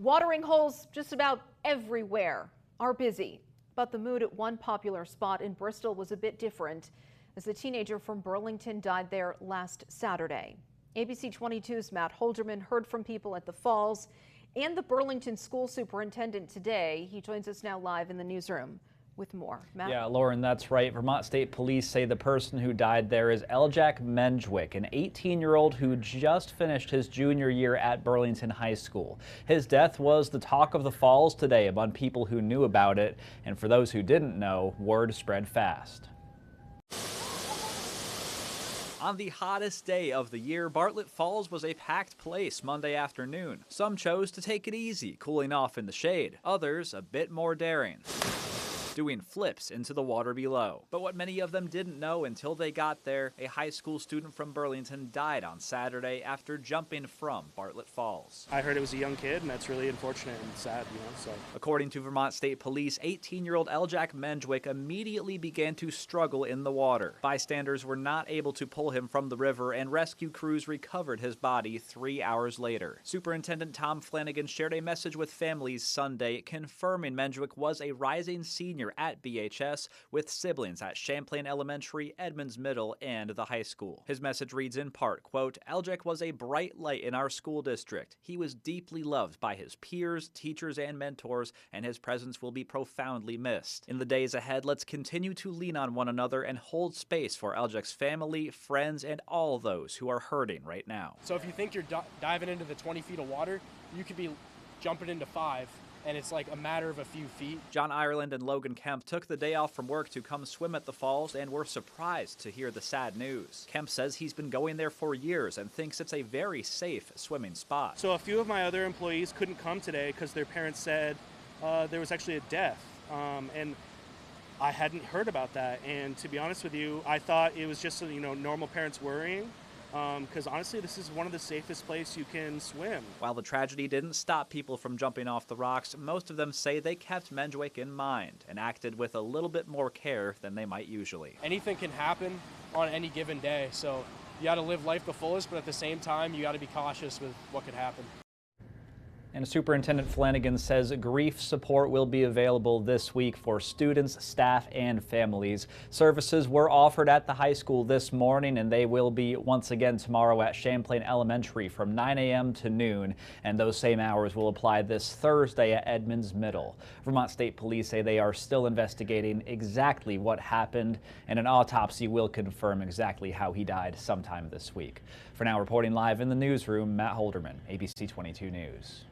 Watering holes just about everywhere are busy, but the mood at one popular spot in Bristol was a bit different as a teenager from Burlington died there last Saturday. ABC 22's Matt Holderman heard from people at the falls and the Burlington school superintendent today. He joins us now live in the newsroom with more. Matt? Yeah, Lauren, that's right. Vermont State Police say the person who died there is Eljak Menjwik, an 18-year-old who just finished his junior year at Burlington High School. His death was the talk of the falls today among people who knew about it, and for those who didn't know, word spread fast. On the hottest day of the year, Bartlett Falls was a packed place Monday afternoon. Some chose to take it easy, cooling off in the shade. Others a bit more daring, doing flips into the water below. But what many of them didn't know until they got there, a high school student from Burlington died on Saturday after jumping from Bartlett Falls. I heard it was a young kid, and that's really unfortunate and sad, so. According to Vermont State Police, 18-year-old Eljak Menjwik immediately began to struggle in the water. Bystanders were not able to pull him from the river, and rescue crews recovered his body 3 hours later. Superintendent Tom Flanagan shared a message with families Sunday confirming Menjwik was a rising senior at BHS with siblings at Champlain Elementary, Edmonds Middle, and the high school. His message reads in part, quote, Eljak was a bright light in our school district. He was deeply loved by his peers, teachers, and mentors, and his presence will be profoundly missed. In the days ahead, let's continue to lean on one another and hold space for Eljak's family, friends, and all those who are hurting right now. So if you think you're diving into the 20 feet of water, you could be jumping into 5. And it's like a matter of a few feet. John Ireland and Logan Kemp took the day off from work to come swim at the falls and were surprised to hear the sad news. Kemp says he's been going there for years and thinks it's a very safe swimming spot. So a few of my other employees couldn't come today because their parents said there was actually a death. And I hadn't heard about that. And to be honest with you, I thought it was just, normal parents worrying. Because honestly, this is one of the safest places you can swim. While the tragedy didn't stop people from jumping off the rocks, most of them say they kept Menjwik in mind and acted with a little bit more care than they might usually. Anything can happen on any given day, so you got to live life the fullest, but at the same time, you got to be cautious with what could happen. And Superintendent Flanagan says grief support will be available this week for students, staff, and families. Services were offered at the high school this morning, and they will be once again tomorrow at Champlain Elementary from 9 a.m. to noon. And those same hours will apply this Thursday at Edmonds Middle. Vermont State Police say they are still investigating exactly what happened, and an autopsy will confirm exactly how he died sometime this week. For now, reporting live in the newsroom, Matt Holderman, ABC 22 News.